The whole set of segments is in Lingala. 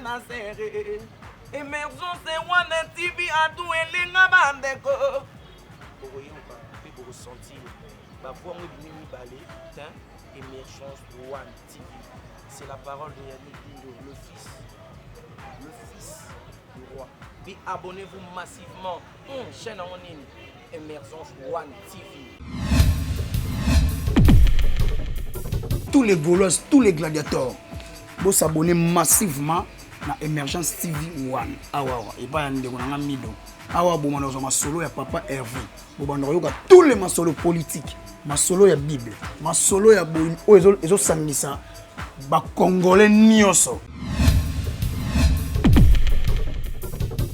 na serré. Émergence One TV a tout elenga bandeko. Vous voyez ou pas? Vous ressentir. Bah voir nous venir balai. Émergence One TV. C'est la parole de Yannick Dindo, le fils du roi. Puis abonnez-vous massivement. Chaîne en ligne. Émergence One TV. Tous les Gaulois, tous les gladiateurs, vous s'abonnez massivement à Émergence TV One. Et pas un mido. Ma solo ya papa Hervé. Tous les ma solo politiques, ma solo ya Bible, ma solo ya ezo sangisa ba Congolais nyoso.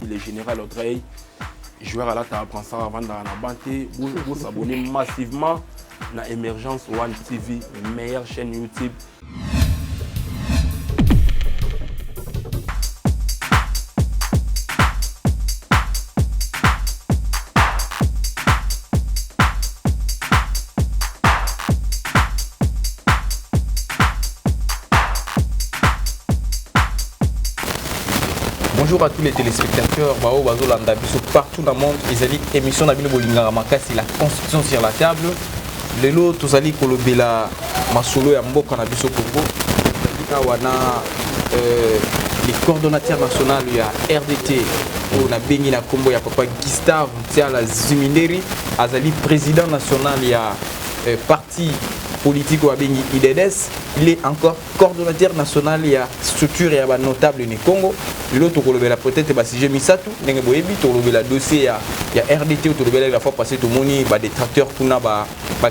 Le général Audrey, joueur à la table, prend ça avant dans la banté, vous s'abonnez massivement à Émergence One TV, meilleure chaîne YouTube. Bonjour à tous les téléspectateurs, partout dans le monde, les alliés émission d'Abino Bolinga Makasi, la constitution sur la table. Les lots, tous alliés Kolobela, Masolo et Mboka Nabiso Congo. Les coordonnateurs nationaux, il y a RDT, on a Béni na Combo, il y a Papa Gustave, Tiala Zuminderi, Azali président national, il y a parti politique ou Abéni IDEDES, il est encore coordonnateur national, il y a structure et il y a notable au Congo. L'autre peut-être si j'ai mis ça tout, le dossier, il y a RDT autour de la fois passée, tout le monde, des tracteurs pour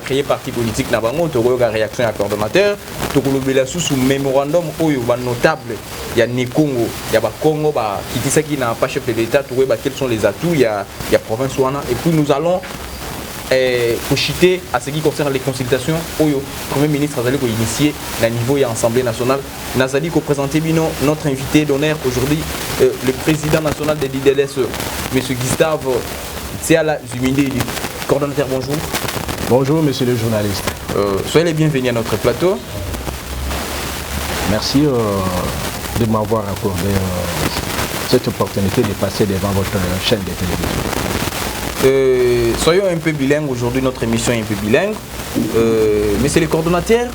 créer parti politique, il y a réaction à coordonnateur, sous mémorandum, il y a notable, il y a Congo, il y a Congo, qui dit ça qui n'a pas chef de l'État, quels sont les atouts, il y a province Ouana, et puis nous allons à ce qui concerne les consultations, le Premier ministre a initié à niveau de l'Assemblée nationale. Nazali ko présenté notre invité d'honneur aujourd'hui, le président national de l'IDLS, M. Gustave Tiala Zuminderi. Coordonnateur, bonjour. Bonjour, monsieur le journaliste. Soyez les bienvenus à notre plateau. Merci de m'avoir accordé cette opportunité de passer devant votre chaîne de télévision. Soyons un peu bilingues, aujourd'hui notre émission est un peu bilingue. Mais c'est les coordonnateurs.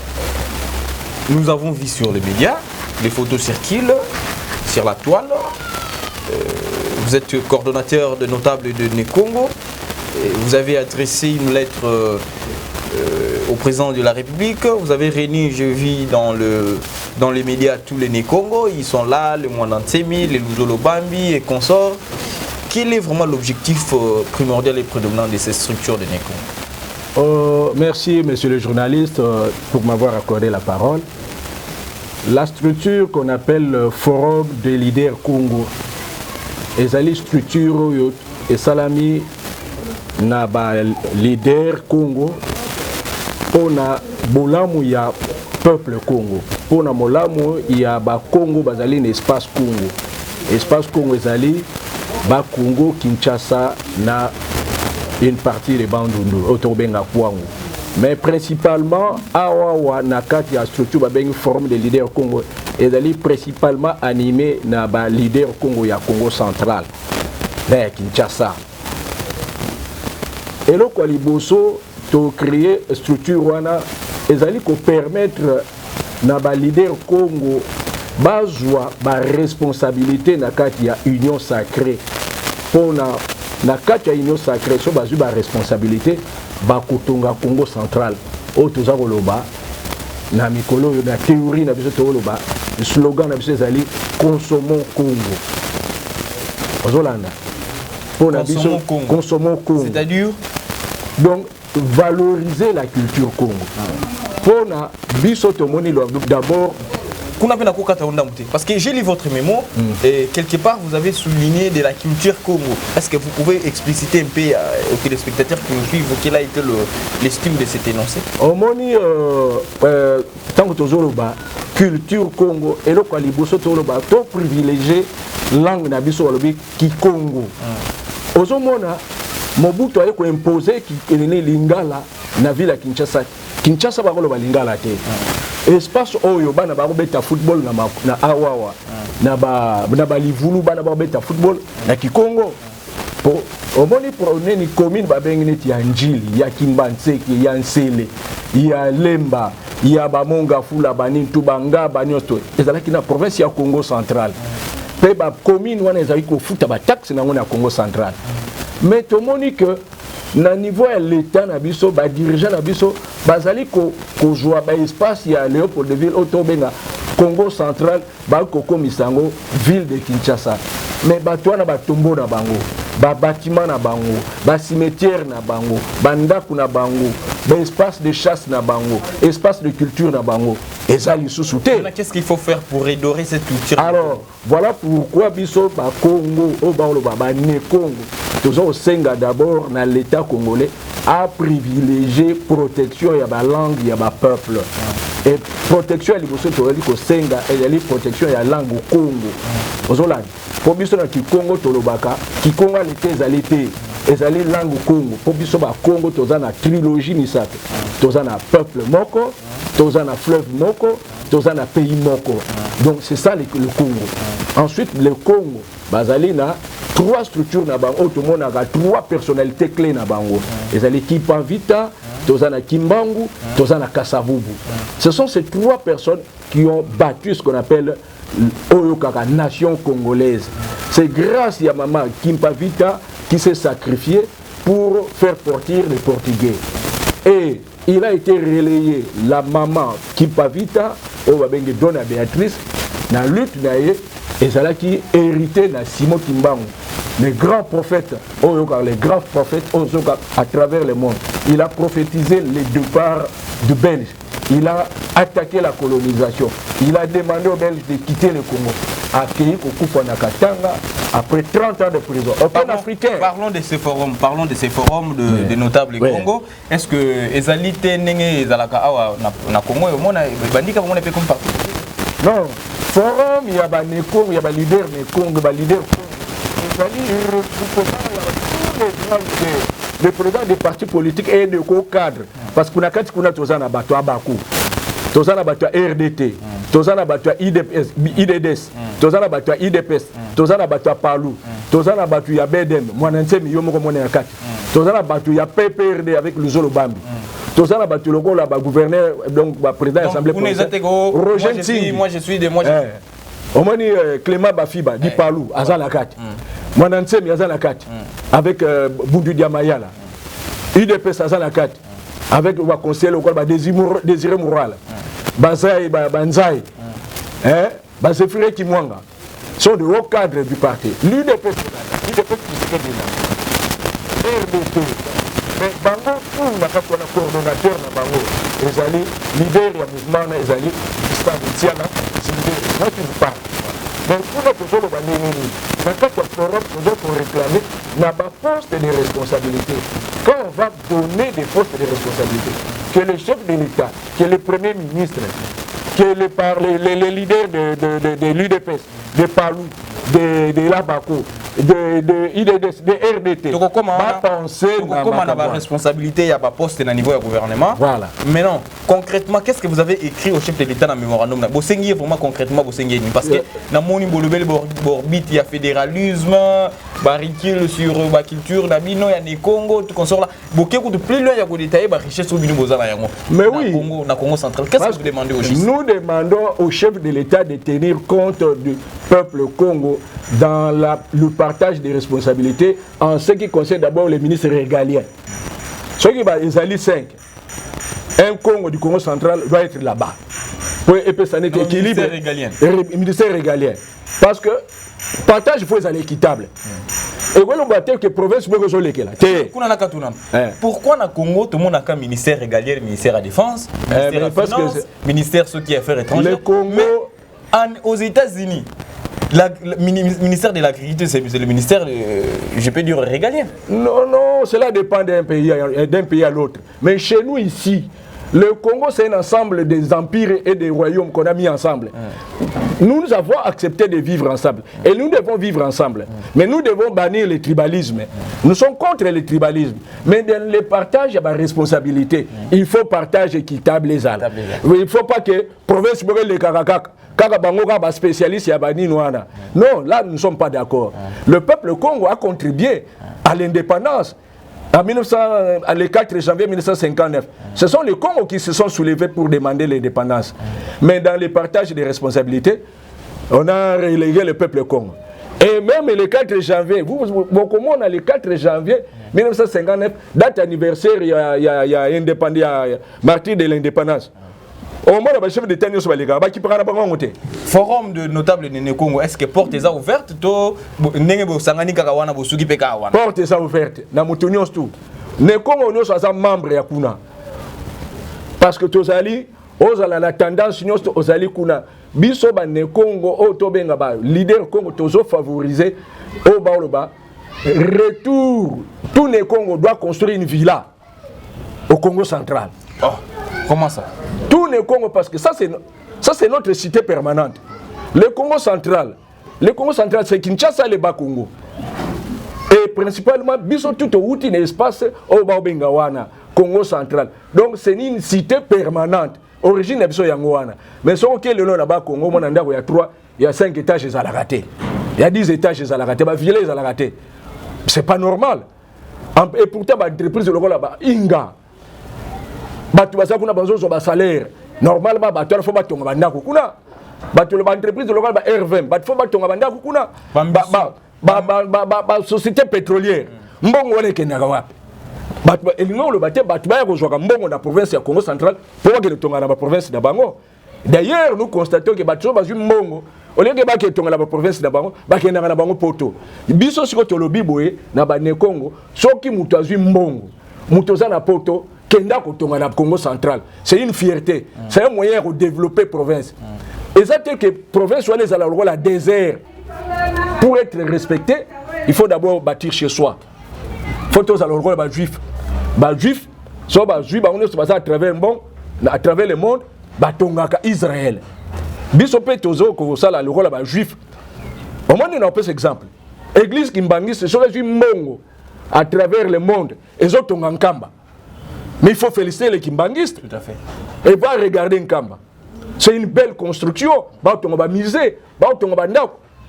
Nous avons vu sur les médias, les photos circulent sur la toile. Vous êtes coordonnateur de notables de Congo. Vous avez adressé une lettre au président de la République. Vous avez réuni, je vis dans les médias tous les Congo. Ils sont là, les Mwanantemi, les Luzolo Bambi et consorts. Quel est vraiment l'objectif primordial et prédominant de ces structures de Congo? Merci, monsieur le journaliste, pour m'avoir accordé la parole. La structure qu'on appelle le Forum des leaders Congo, et la structure et salami na ba leader Congo, pour na bolamu ya peuple Congo, pour na molamu ya ba Congo bazali na espace Congo, espace Congo ezali ba Congo Kinshasa na une partie de Bandundu autobenga Kwango, mais principalement awa na kati ya structure ba bengi forum de leaders Congo ezali principalement animé na ba leader Congo ya Congo central na Kinshasa. Et là quoi liboso to créer structure wana ezali ko permettre na ba leader Congo bazwa ba responsabilité na kati ya union sacrée. Pour na kati ya union sacrée so bazwi ba responsabilité ba kotonga Congo central o toza koloba na mikolo na théorie na biso to koloba slogan na biso ezali consommons Congo ozolanda pour na biso consommons Congo, c'est-à-dire donc valoriser la culture Congo. Pour na biso to moni d'abord parce que j'ai lu votre mémo et quelque part vous avez souligné de la culture Congo. Est-ce que vous pouvez expliciter un peu aux téléspectateurs qui nous suivent quel a été l'estime de cet énoncé? Au moni tant que tozoloba culture Congo et le kwaliboso tozoloba to privilégier langue na biso walobi ki Congo. Ozomona Mobutu a imposé qui est lingala na ville à Kinshasa. Kinshasa ba koloba lingala te. espace oyo bana ba beta football na awawa na ba livulu bana ba beta football na Kikongo po omoni prone ni commune ba bengi neti ya Njili ya Kimbanseki ya Nsele ya Lemba ya Bamonga Fula Banintu Banga Banyosto ezalaki na province ya Congo central pe ba commune wana ezali ko futa ba taxe na ngona Congo central mais tomoni que na niveau ya l'état na biso ba dirigeant na biso bazali ko joa ba espace ya Léopoldville otobenga Congo central ba ko komisango ville de Kinshasa mais bato na batombo na bango ba bâtiment na bango ba cimetière na bango bandako na bango ba espace de chasse na bango espace de culture na bango ezali sous-souté. Qu'est-ce qu'il faut faire pour redorer cette culture? Alors voilà pourquoi biso ba Congo o ba lo ba ne Congo toujours au Senga d'abord dans l'état congolais a privilégié protection ya ba langue ya ba peuple et protection ya liboso to ali ko Senga et ali protection ya langue Congo ozola pour biso na Kikongo tolobaka Kikongo l'été ezali langue Congo pour biso ba Congo toza na trilogie misato toza na peuple moko toza na fleuve moko toza na pays moko donc c'est ça le Congo. Ensuite le Congo bazali na trois structures na bango tout le monde a trois personnalités clés na bango ezali Kimpanvita toza na Kimbangu toza na Kasavubu. Ce sont ces trois personnes qui ont battu ce qu'on appelle Oyokaka nation congolaise. C'est grâce à maman Kimpanvita qui s'est sacrifié pour faire partir les Portugais. Et il a été relayé la maman Kimpanvita au Babenge Dona Béatrice dans la lutte naïe et ça qui hérité de Simon Kimbangu, les grands prophètes, les grands prophètes à travers le monde. Il a prophétisé le départ du Belge. Il a attaqué la colonisation. Il a demandé aux Belges de quitter le Congo. Accueilli Kokufa Nakatanga après 30 ans de prison. Parlons de ces forums de notables du Congo. Est-ce que ezali tenenge ezalaka awa na Congo omona bandika omona pe comme partout? Non, forum il y a ba Neko, il y a ba leader Neko, ba leader ezali les présidents des partis politiques et de co-cadres parce qu'on a quand on a tozana bato abaku tozana bato RDT tozana bato IDDS tozana bato IDPS tozana bato Palu tozana bato ya Beden mwananse miyomo ko mona yakati tozana bato ya PPRD avec Luzolo Bambi tozana bato loko la ba gouverneur donc ba président de l'Assemblée provinciale moi je suis Omani Clément Bafiba di Palu azana kati mwananse mi azana kati avec Bundu Diamayala IDPS azana kati avec le conseiller local Désiré Moral Banzai Banzai Bazefire Kimwanga sont de hauts cadres du parti. L'UDPS RDT mais bango pour na coordonnateur na bango ezali leader ya mouvement ezali Gustave Ntiana moi qui vous parle mais pour notre zone banini na kati ya forum pour réclamer na ba poste de responsabilité. Quand on va donner des postes de responsabilité, que le chef de l'État, que le premier ministre, que les leaders de l'UDPS, de Palou, de Labako, de IDDS, de RDT, va penser à la responsabilité, il y a pas poste à niveau du gouvernement. Voilà. Maintenant, concrètement, qu'est-ce que vous avez écrit au chef de l'État dans le mémorandum? Vous avez vraiment concrètement, parce que dans mon orbite, il y a fédéralisme, barricule sur la culture, il y a des Congo, tout comme ça. Beaucoup de plus loin, il y a des détails, la richesse au Bino. Mais oui, dans le Congo central. Qu'est-ce que vous demandez au chef? Nous demandons au chef de l'État de tenir compte du peuple Congo dans le partage des responsabilités en ce qui concerne d'abord les ministres régaliens. Ceux qui ils allaient 5. Un Congo du Congo central doit être là-bas. Pour ça n'est équilibre. Ministère régalien. Parce que partage il faut aller équitable. Et voilà on va dire que province peut résoudre là. Pourquoi dans Congo tout le monde a un ministère régalien, ministère de la défense, ministère de la finance, ministère de qui affaires étrangères. Le Congo aux États-Unis le ministère de l'agriculture, c'est le ministère, je peux dire, régalien. Non, cela dépend d'un pays à l'autre. Mais chez nous ici, Le Congo, c'est un ensemble des empires et des royaumes qu'on a mis ensemble. Nous avons accepté de vivre ensemble. Et nous devons vivre ensemble. Mais nous devons bannir le tribalisme. Nous sommes contre le tribalisme. Mais dans le partage, il y a une responsabilité. Il faut partage équitable les âmes. Il ne faut pas que province les Karakak. Spécialiste, non, là nous ne sommes pas d'accord. Le peuple Congo a contribué à l'indépendance le 4 janvier 1959. Ce sont les Congos qui se sont soulevés pour demander l'indépendance. Mais dans le partage des responsabilités, on a relégué le peuple Congo. Et même le 4 janvier, comment on a le 4 janvier 1959, date anniversaire, il y a martyr de l'indépendance. Au moment où le chef d'État nous sommes les gars, qui prend la banque. Forum de notables de Congo, est-ce que porte est ouverte? Porte est ouverte. Na mutunions tout. Ne Congo nous sommes membres ya kuna. Parce que tous ali, la tendance nous aux ali kuna. Biso ba ne Congo o to benga ba leader Congo tozo favoriser au baoloba. Retour. Tout ne Congo doit construire une villa au Congo central. Oh, comment ça? Tout le Congo, parce que ça c'est notre cité permanente. Le Congo central, c'est Kinshasa et le Bas-Congo. Et principalement, biso tout au outil espace au Baobengawana, Congo central. Donc c'est une cité permanente. Origine de biso yangoana. Mais ce que le nom là-bas Congo, il y a 5 étages à la raté. Il y a 10 étages à la raté. Il y a la raté. C'est pas normal. Et pourtant, l'entreprise de l'Europe là-bas, Inga. Batu basa kuna bazozo ba salaire normalement batu faut batonga bandako kuna batu l'entreprise locale ba R20 batu faut batonga bandako kuna ba société pétrolière mbongo wana kenaka wapi batu elingo lo bate batu ba kozwaka mbongo na province ya Congo central pour que le tonga na ba province da bango. D'ailleurs nous constatons que batu ba zu mbongo au lieu que ba ke tonga na ba province da bango ba ke na bango poto biso siko to lobi boye na ba ne Congo soki mutu azu mbongo mutu za na poto Kenda Kotonga na Congo central. C'est une fierté. C'est un moyen de développer la province. Et ça fait que la province soit la désert. Pour être respecté, il faut d'abord bâtir chez soi. Il faut tous les juifs. Les juifs, on est à travers le monde, Israël. Bisopé Tozo, comme ça, le rôle des juifs. Au moins, on a un peu cet exemple. L'église Kimbangi, c'est sur les juifs à travers le monde. Et ils ont un kamba. Mais il faut féliciter les kimbangistes. Tout à fait. Et va regarder Nkamba. C'est une belle construction.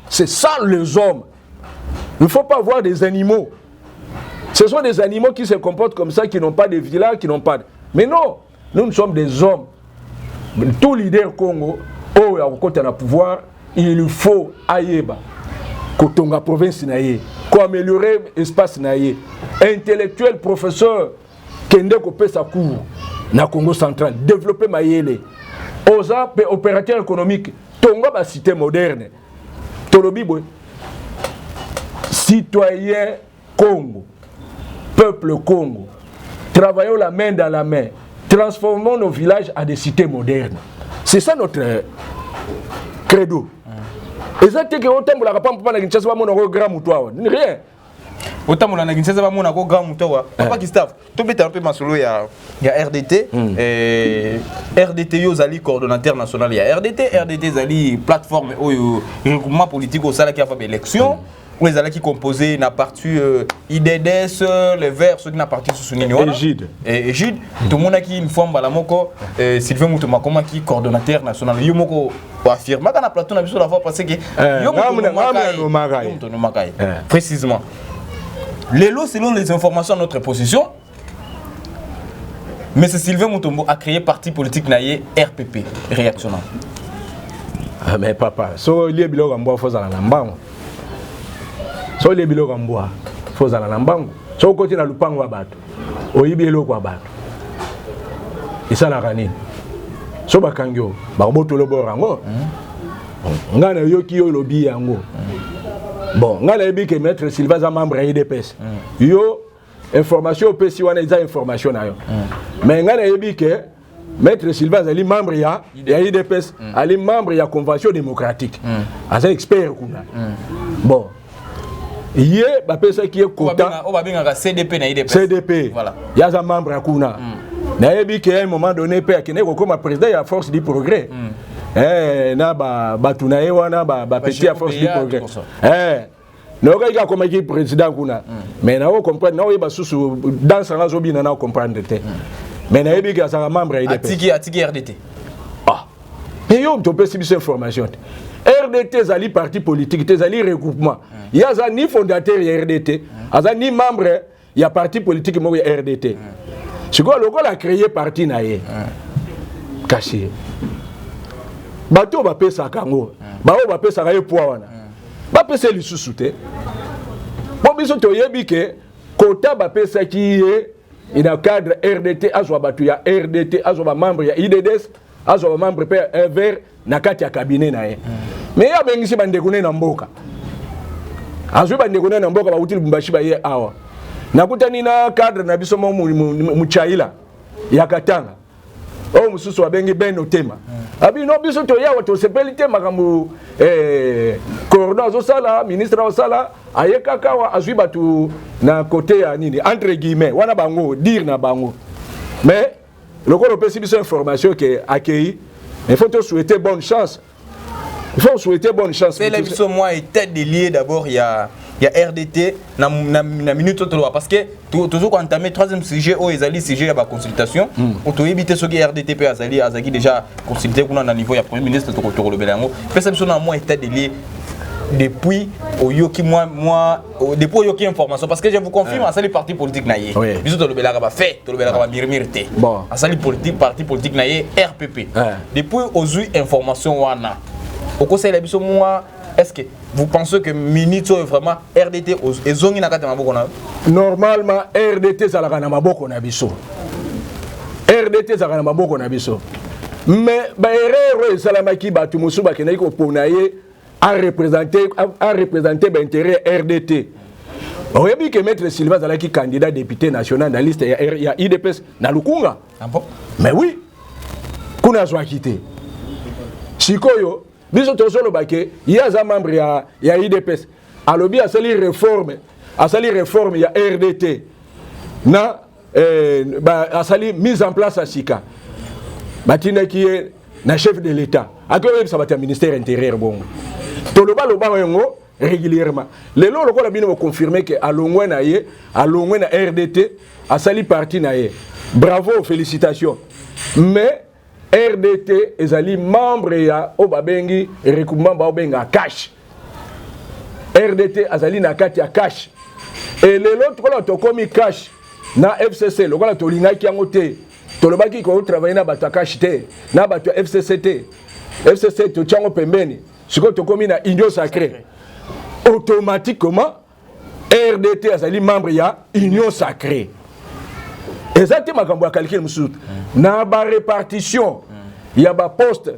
C'est ça les hommes. Il ne faut pas voir des animaux. Ce sont des animaux qui se comportent comme ça, qui n'ont pas de village, qui n'ont pas de... Mais non, nous sommes des hommes. Tout leader Congo, quand on a pouvoir, il faut aïeba. Quand on a province, pour améliorer l'espace, intellectuel, professeur, Kende kopé sa cour na Congo central, développer Mayele. Osa opérateur économique, tonga ba cité moderne. Tolobi boy. Citoyen Congo, peuple Congo, travaillons la main dans la main, transformons nos villages à des cités modernes. C'est ça notre credo. Et ça c'est que on t'aime la rapam pour na Kinshasa ba mon grand moutoua. Rien. Autant on a Kinshasa ba mon grand moutoua. Papa Gustave, to beta un peu masolo ya RDT RDT yo zali coordonnateur national ya RDT zali plateforme au regroupement politique au sala qui a fait élection. Où les qui composé na parti IDDS les Verts ceux qui na parti sous Égide tout le monde qui une forme bala moko Sylvain Moutouma comment qui coordonnateur national yo moko affirma kana plateau na biso la fois parce que yo Moutouma précisément les lots selon les informations à notre position mais c'est Sylvain Moutouma a créé parti politique naïe RPP réactionnant. Ah mais papa so lié bilo gambo faut za na mbango. So les biloko amboa faut za na mbango. So côté na lupango wa bato. Oyibi eloko wa bato. Isala kanini. So bakangyo ba boto lo borango. Ngana yoki yo lobi yango. Bon, ngana yebi ke maître Sylvain za membre IDPS. Yo information pesi wana za information na yo. Mais ngana yebi ke maître Sylvain zali membre ya IDPS, ali membre ya convention démocratique. Asa expert kuna. Bon. Yé ba pesa qui est quota o ba benga CDP na IDPS. CDP. Voilà. Ya za membre ya kuna. nayebi ke à un moment donné pe akene comme président ya force du progrès na ba tunaye wana ba petit à force du progrès non il a comme président kuna mais na o comprendre na o ba susu dans ça zo bina na comprendre te mais nayebi ke ça membre IDP atiki RDT mais yo to peut subir information RDT zali parti politique te zali regroupement ya za ni fondateur ya RDT aza ni membre ya parti politique mo ya RDT siko lokola a créé parti na ye caché bato ba pesa kango ba o ba pesa ka ye poa wana ba pesa lisusu te bo biso to yebi ke kota ba pesa ki ye ina cadre RDT azwa batu ya RDT azwa ba membre ya IDDS azwa ba membre pe vert na kati ya cabinet na ye mais ya bengisi bande kune na mboka azwi bande kune na mboka ba utili bumbashi ba ye awa nakutani na cadre na biso mo muchaila ya Katanga o mususu abengi beno tema abi no biso to yawa to sepeli tema kambu coordonnateur zo sala ministre wa sala ayeka kawa azwi batu na côté ya nini entre guillemets wana bango dire na bango mais le corps peut biso information que accueilli il faut te souhaiter bonne chance. Il faut souhaiter bonne chance. C'est l'émission moi et tête de lié d'abord il y a RDT na minute autre parce que toujours quand entamé troisième sujet au ezali sujet à consultation on doit éviter ce que RDT peut azali déjà consulté qu'on a niveau il y a premier ministre to le belango mais ça besoin moi et tête de lié depuis oyoki moi depuis oyoki information parce que je vous confirme à ça les partis politiques naïe biso to le belaka ba fait to le belaka ba mirmirté à ça les politique parti politique naïe RPP depuis ozu information wana au conseil la biso moi est-ce que vous pensez que Minito est vraiment RDT et zongi na kata maboko na normalement RDT zalaka na maboko na biso RDT zalaka na maboko na biso mais ba erreur esalamaki batu musuba kenai ko ponaye à représenter l'intérêt RDT. On a vu que Maître Silva est candidat député national dans la liste il y a IDPS dans Lukunga. Ah bon? Mais oui. Kuna a quitté. Chikoyo, biso tosolo bake, il y a un membre il y a IDPS. Alors bien à sali réforme il y a RDT. Na à sali mise en place à Sika. Batina qui est na chef de l'État. À quoi ça va être ministère intérieur bon. Toloba yango régulièrement. Les lots le bino confirmer que à longwe na RDT a sali parti na ye. Bravo, félicitations. Mais RDT ezali membre ya obabengi regroupement ba obenga cash. RDT azali na kati ya cash. Et les lots to komi cash na FCC lokola to lingaki yango te. Tolobaki ko travailler na bato cash te, na bato FCC te. FCC to chango pembeni. Siko to komi na union sacrée. Automatiquement RDT azali membre ya union sacrée. Exactement makambo ya calcul mususu. Na ba répartition ya ba poste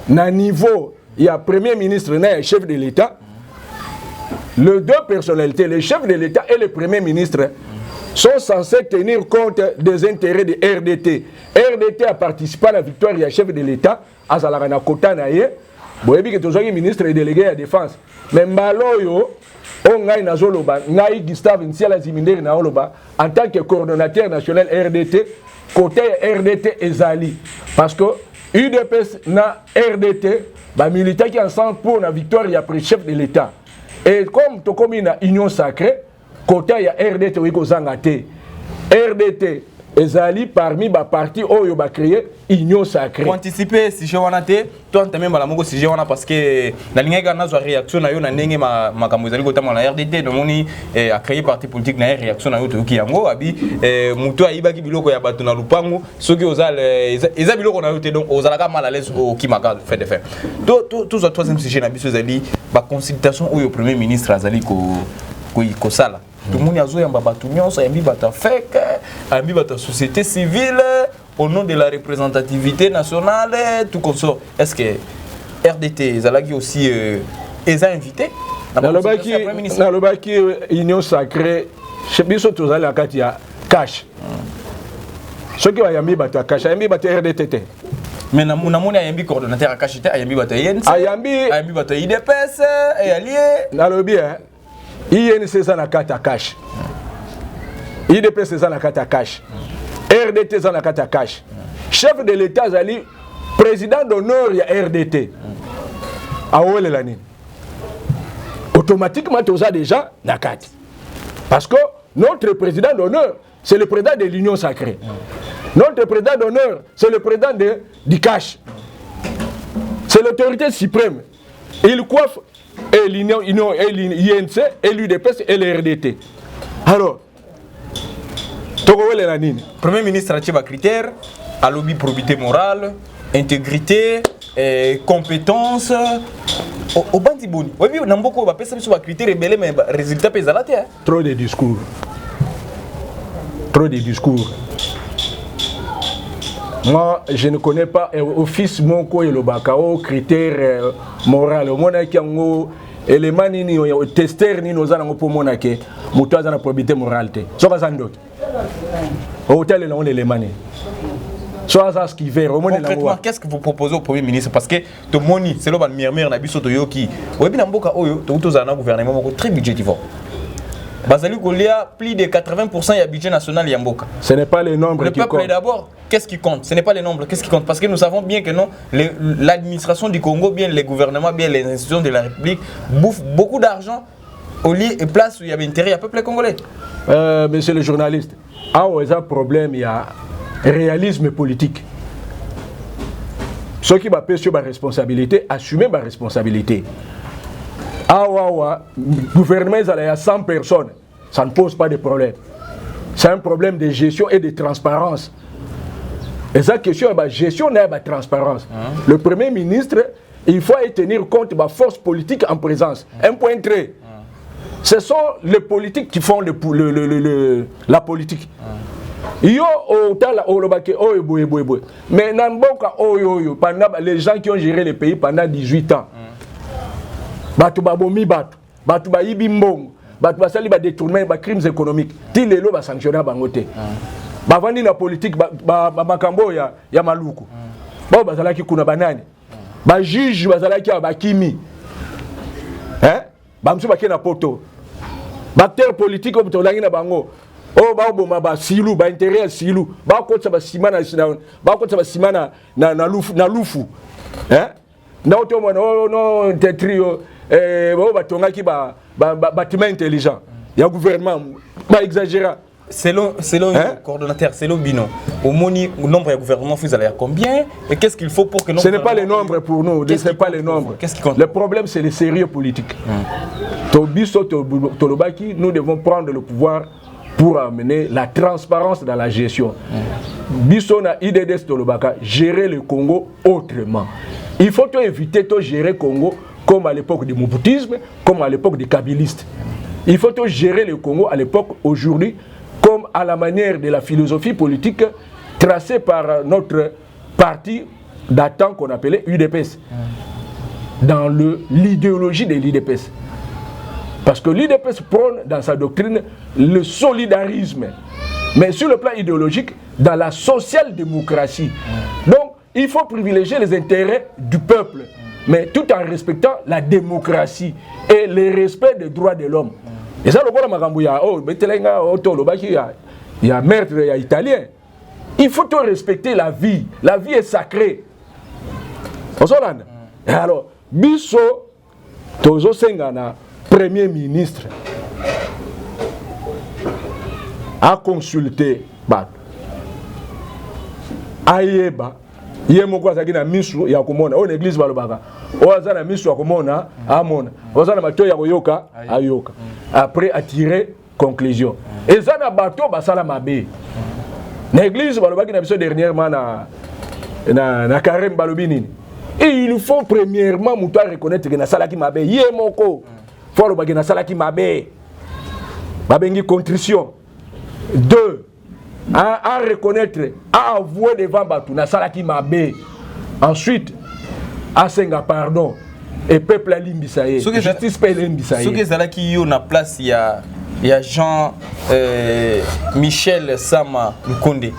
na niveau ya premier ministre na chef de l'État. Les deux personnalités, le chef de l'État et le premier ministre sont censés tenir compte des intérêts de RDT. RDT a participé à la victoire du chef de l'État à Zalarana Kota Naye. Vous avez vu que le ministre est délégué à la défense. Mais Mbaloyo, on a une Gustave Nsiala Ziminderi en tant que coordonnateur national RDT, côté RDT Ezali. Parce que UDPS na RDT, les militaires qui sont ensemble pour la victoire du chef de l'État. Et comme tu as une union sacrée, côté ya RDT wiko zangate. RDT ezali parmi ba parti oyo ba créer union sacrée. Pour anticiper si je wana te, toi tamé mala moko si je wana parce que na linga ga na zo réaction na yo na ndenge makambo ezali kotama na RDT domoni a créé parti politique na réaction na yo to ki yango abi muto ayibaki biloko ya bato na lupango soki ozal eza biloko na yo te donc ozalaka mal à l'aise au kimaka fait de faire. Tout ça troisième sujet na biso ezali ba consultation oyo premier ministre azali ko sala. Tout le monde a joué en babatunion, ça a mis bata FEC, a mis bata société civile, au nom de la représentativité nationale, tout comme ça. Est-ce que RDT, Zalagi aussi, les a invités? Dans le baki, union sacrée, je sais pas tous les cas, il y a cash. Ce qui a mis bata cash, a mis bata RDT. Mais na mona yambi coordonnateur à cash, a yambi bata INC, a yambi bata IDPS, et allié. Dans le bien. INC c'est ça na carte à cash. IDP c'est ça na carte à cash. RDT Zanakata Cash. Chef de l'État Zali, président d'honneur il y a RDT. Aouel Lanine. Automatiquement, tout ça déjà, Nakati. Parce que notre président d'honneur, c'est le président de l'Union sacrée. Notre président d'honneur, c'est le président du Cash. C'est l'autorité suprême. Il coiffe l'INC, et l'UDPS et le RDT. Alors, Premier ministre a des critères, à lobby probité morale, intégrité, compétence. Au Bandiboni, oui, on a beaucoup de critères rebelles, mais les résultats pèsent à la terre. Trop de discours. Trop de discours. Moi, je ne connais pas office Moko et le Bakao, critères moraux. Moi, je suis élément ni testeur ni nos amis pour monake mutuaza na probité moralité soit ça ndot hôtel là on l'élément soit ça ce qui fait concrètement qu'est-ce que vous proposez au premier ministre parce que to moni c'est le ban murmure na biso to yoki oyebi na mboka oyo to utoza na gouvernement moko très budgétivore bazali kolia plus de 80% ya budget national ya mboka. Ce n'est pas le nombre qui compte. Le peuple d'abord, qu'est-ce qui compte? Ce n'est pas le nombre, qu'est-ce qui compte? Parce que nous savons bien que non, l'administration du Congo, bien les gouvernements, bien les institutions de la République bouffent beaucoup d'argent au lieu et place où il y avait intérêt à peuple congolais. Monsieur le journaliste, il y a un problème, il y a réalisme politique. Ceux qui ont pris sur ma responsabilité, assumer ma responsabilité. Le gouvernement il y a 100 personnes, ça ne pose pas de problème. C'est un problème de gestion et de transparence. Et cette question est de gestion et de transparence. Le Premier ministre, il faut tenir compte de la force politique en présence. Un point très. Ce sont les politiques qui font la politique. Mais pendant les gens qui ont géré le pays pendant 18 ans, batu babomi batu bayibi mbongo batu basali ba détournement ba crimes économiques ti lelo ba sanctionner bango te bavandi na politique ba makambo ya maluku ba bazalaki kuna banani ba juge bazalaki ba kimi ba msu ba kena poto ba acteur politique ko tolangi na bango o ba boma ba silu ba intérêt silu ba ko ba simana ba ko ba simana na lufu na auto mo no tetrio batongaki bâtiment intelligent. Il y a un gouvernement pas exagéré. Selon le coordonnateur, selon Bino, au nombre de gouvernements, vous allez à combien? Et qu'est-ce qu'il faut pour que nous... Ce n'est pas les nombres pour nous, ce n'est pas les nombres. Qu'est-ce qui compte? Le problème, c'est le sérieux politique. Nous devons prendre le pouvoir pour amener la transparence dans la gestion. Bissona IDDS Tolobaka, gérer le Congo autrement. Il faut éviter de gérer le Congo comme à l'époque du Mobutisme, comme à l'époque des kabylistes. Il faut gérer le Congo à l'époque, aujourd'hui, comme à la manière de la philosophie politique tracée par notre parti datant qu'on appelait UDPS. Dans l'idéologie de l'UDPS. Parce que l'UDPS prône dans sa doctrine le solidarisme. Mais sur le plan idéologique, dans la social-démocratie. Donc, il faut privilégier les intérêts du peuple, mais tout en respectant la démocratie et le respect des droits de l'homme. Et ça, il y a meurtre, il y a italien. Il faut respecter la vie. La vie est sacrée. Alors, Bisso, Tozo Sengana, Premier ministre, a consulté Ayeba. Yemoko azaki na misu ya komona o l'église balobaka o azana misu ya komona amona o azana bato ya koyoka ayoka après attirer conclusion ezana bato basala mabe na église balobaki na biso dernièrement na carême balobi nini et il faut premièrement muto reconnaître que na salaki mabe yemoko faut lobaki na salaki mabe babengi contrition 2 à reconnaître, à avouer devant Batou, na salaki mabe. Ensuite, à senga pardon. Et peuple a l'imbisaye. Justice paye l'imbisaye. Ce que salaki yo na place, il y a Jean Michel Sama Nkonde.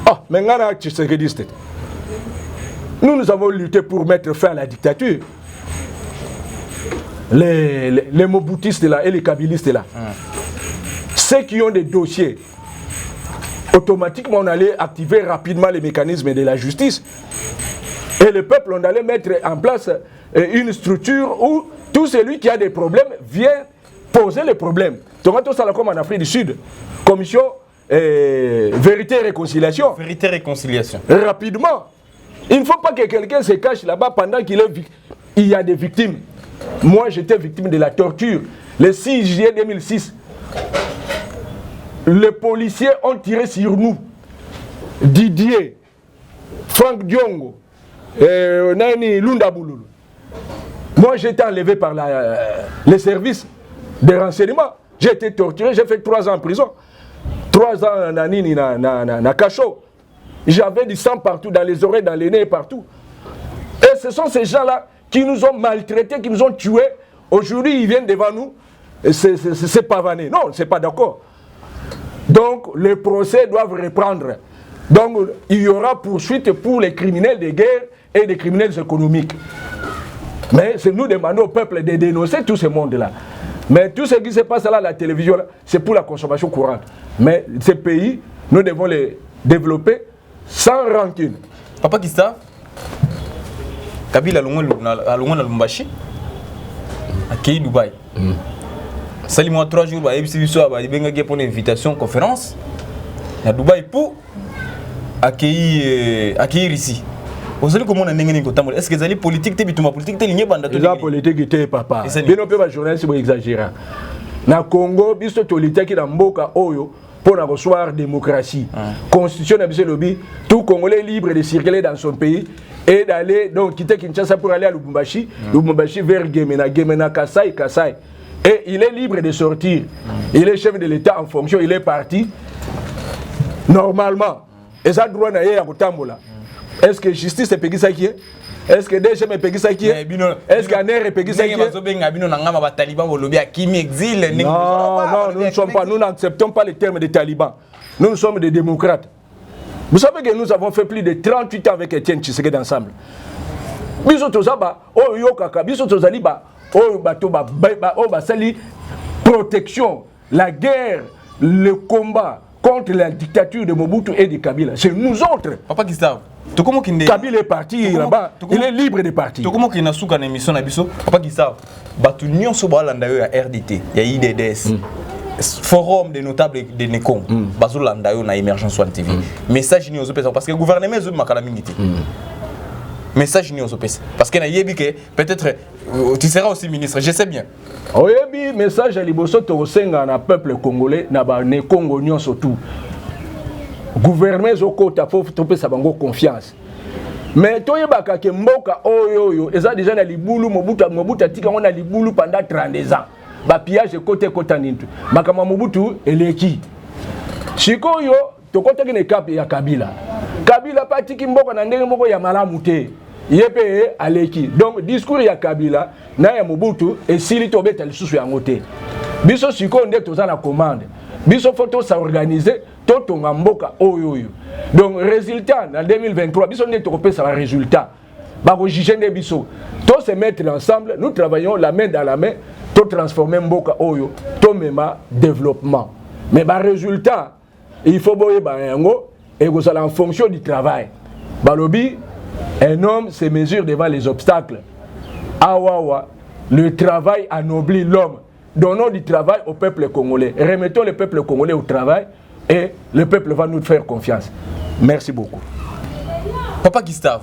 Ah, mais nous avons lutté pour mettre fin à la dictature. Les Mobutistes là et les Kabylistes là. Ceux qui ont des dossiers automatiquement on allait activer rapidement les mécanismes de la justice. Et le peuple, on allait mettre en place une structure où tout celui qui a des problèmes vient poser les problèmes. Donc, tout ça, comme en Afrique du Sud, commission vérité et réconciliation. Vérité et réconciliation. Rapidement. Il ne faut pas que quelqu'un se cache là-bas pendant qu'il y a des victimes. Moi, j'étais victime de la torture. Le 6 juillet 2006, les policiers ont tiré sur nous. Didier, Franck Diongo, Nani Lundabouloulou. Moi, j'ai été enlevé par les services de renseignement. J'ai été torturé, j'ai fait 3 ans en prison. 3 ans na cachot. J'avais du sang partout, dans les oreilles, dans les nez, partout. Et ce sont ces gens-là qui nous ont maltraités, qui nous ont tués. Aujourd'hui, ils viennent devant nous. C'est pavané. Non, c'est pas d'accord. Donc, les procès doivent reprendre. Donc, il y aura poursuite pour les criminels de guerre et les criminels économiques. Mais c'est nous demandons au peuple de dénoncer tout ce monde-là. Mais tout ce qui se passe là à la télévision, c'est pour la consommation courante. Mais ces pays, nous devons les développer sans rancune. Papa Gustave, Kabila a Lubumbashi, à Kei Dubaï. Salimoi 3 jours, il y a une invitation, conférence à Dubaï pour accueillir ici. Vous savez comment on a négocié. Est-ce que les politiques sont politique la politique était papa. Bien on peut pas journaliste pour exagérer. Na Congo, biso tolita ki na mboka oyo pour recevoir la démocratie. Constitution na biso lobby, tout Congolais libre de circuler dans son pays et d'aller donc quitter Kinshasa pour aller à Lubumbashi, Lubumbashi vers Gemena, Kasai. Et il est libre de sortir. Il est chef de l'État en fonction, il est parti normalement. Et ça droit na ya kotambola. Est-ce que justice est payée ça qui est? Est-ce que DGM est payé ça qui est? Est-ce qu'ANR est payé ça qui est? Non, nous ne sommes pas, nous n'acceptons pas les termes des talibans. Nous sommes des démocrates. Vous savez que nous avons fait plus de 38 ans avec Etienne Tshisekedi ensemble. Protection, la guerre, le combat contre la dictature de Mobutu et de Kabila. C'est nous autres. Papa Gustave, Kabila est parti là-bas, il est libre de partir. Papa Gustave, il y a RDT, il y a IDDS, Forum des notables de Nekong, il y a Émergence One TV. Message ni aux opérations parce que le gouvernement est makalamingiti. Message ni aux opérations parce que peut-être tu seras aussi ministre, je sais bien. Oui, message à Liboso Tosenga na peuple congolais na ba Nekongo nyon surtout. Gouvernement zokota faut tromper sa bango confiance. Mais toyebaka ke mboka oyo eza déjà na libulu Mobutu atika on na libulu pendant 32 ans. Ba pillage côté nintu. Makama Mobutu eleki. Shikoyo tokota kine cap ya Kabila. Kabila patiki mboka na ndenge moko ya malamu te. Yepe aleki. Donc discours ya Kabila na ya Mobutu esili tobeta lisusu yango te. Biso siko nde toza na commande. Biso faut s'organiser totonga mboka oyo. Donc résultat en 2023 biso nde tokopesa ba résultat. Ba ko juger nde biso. To se mettre ensemble, nous travaillons la main dans la main, to transformer mboka oyo, to mema développement. Mais ba résultat, il faut boyer ba yango et que ça en fonction du travail. Balobi, un homme se mesure devant les obstacles. Awawa, le travail anoblit l'homme. Donnons du travail au peuple congolais. Remettons le peuple congolais au travail et le peuple va nous faire confiance. Merci beaucoup. Papa Gustave,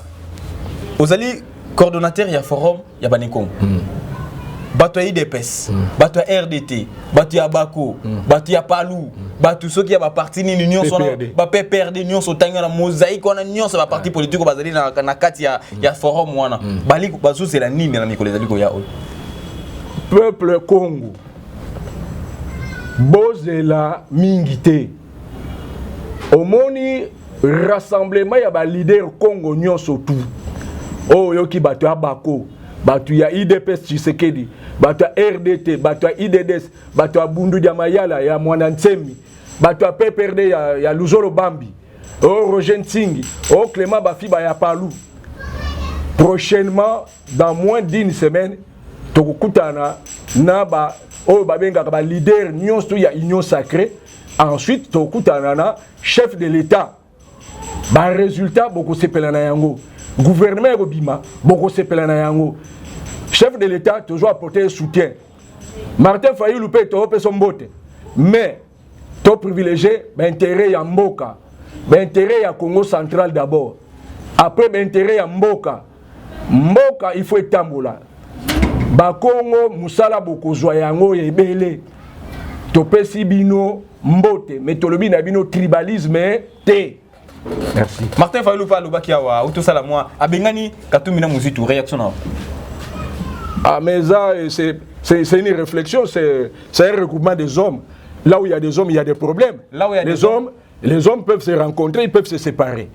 vous allez coordonnateur, il y a forum, il y a Banekong. Bato ya IDPS, bato ya RDT, bato ya Bako, bato ya Palou, bato ceux qui a parti ni union son ba PPRD union so tanga na mosaïque on a union ça va parti politique bazali na kati ya forum wana. Bali bazo c'est la nini na Nicolas Zaliko ya. Peuple Congo. Bozela mingité. Omoni rassemblement ya ba leader Congo nyonso tout. Oh yoki bato ya Bako, bato ya IDPS Tshisekedi, bato ya RDT, bato ya IDDS, bato ya Bundu ya Mayala ya Mwana Ntsemi, bato ya PPRD ya Luzolo Bambi, oh Roger Ntingi, oh Clément Bafiba ya Palou. Prochainement, dans moins d'une semaine, tokutana na ba oh babenga ba leader nyonso ya union sacrée Ensuite, Tokutanana, chef de l'État. Bah, résultat, beaucoup se pelana yango. Gouvernement Robima, beaucoup se pelana yango. Chef de l'État, toujours apporter un soutien. Martin Fayulu peut être son botte. Mais, to privilégié, l'intérêt ya Mboka. L'intérêt ya Congo central d'abord. Après, l'intérêt ya Mboka. Mboka, il faut étamboula. Ba Congo, Moussala Bokozwa yango ebele. Topesi bino mbote, mais tolobi na bino tribalisme te. Merci. Martin Fayulu pa lobaki awa, autosala moi, abengani katumina muzitu réaction na. Ah mais ça c'est une réflexion, c'est un regroupement des hommes. Là où il y a des hommes, il y a des problèmes. Là où il y a les hommes peuvent se rencontrer, ils peuvent se séparer.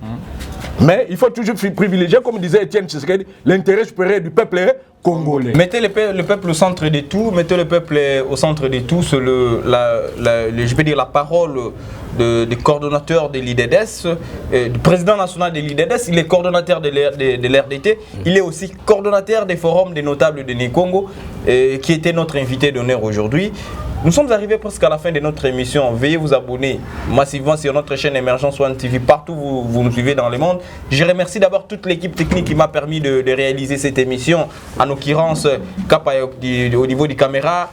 Mais il faut toujours privilégier, comme disait Étienne Tshisekedi, l'intérêt supérieur du peuple congolais. Mettez le peuple au centre de tout, mettez le peuple au centre de tout, c'est je vais dire la parole du coordonnateur de l'IDDS, du président national de l'IDDS, il est coordonnateur de l'RDT, il est aussi coordonnateur des forums des notables de Nikongo, qui était notre invité d'honneur aujourd'hui. Nous sommes arrivés presque à la fin de notre émission. Veuillez vous abonner massivement sur notre chaîne Emergence One TV, partout où vous nous suivez dans le monde. Je remercie d'abord toute l'équipe technique qui m'a permis de réaliser cette émission. En l'occurrence, Kapa au niveau des caméras,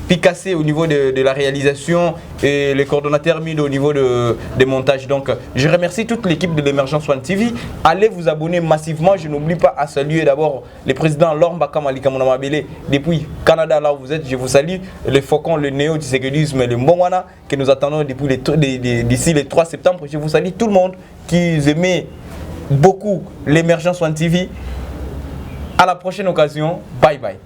Picassé au niveau de la réalisation et les coordonnateurs Mido au niveau des montages. Donc je remercie toute l'équipe de l'Emergence One TV. Allez vous abonner massivement. Je n'oublie pas à saluer d'abord le président Lombaka Malika Monamabele depuis Canada, là où vous êtes. Je vous salue. Le Faucon, le néo-tiséguélisme, le Mbongwana que nous attendons d'ici le 3 septembre. Je vous salue tout le monde qui aimait beaucoup l'Emergence One TV. À la prochaine occasion. Bye bye.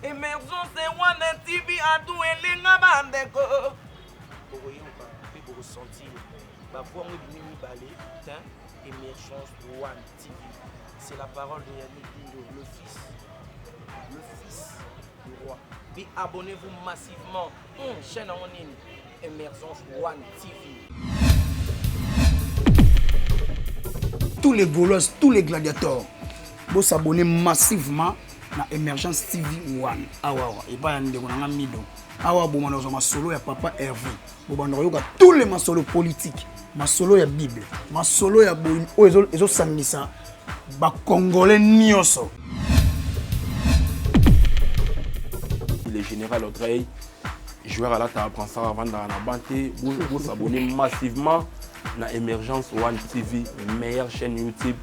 Emergence One TV a tout elenga bandeko. Bokoyoka pe bokosentir ba voix mo bimi balé, Emergence One TV. C'est la parole de Yannick Dindo, le fils du roi. Puis abonnez-vous massivement chaîne en ligne Emergence One TV. Tous les Gaulois, tous les gladiateurs, vous s'abonnez massivement na Emergence TV One. Awa et pas yande konanga mido. Awa bo manozo masolo ya papa Hervé. Bo bandoyoka tous les masolo politiques, masolo ya Bible, masolo ya bo ezo sangisa ba congolais nyoso. Le général Audrey, joueur à la table prend ça avant dans la banté, vous s'abonnez massivement na Emergence One TV, meilleure chaîne YouTube.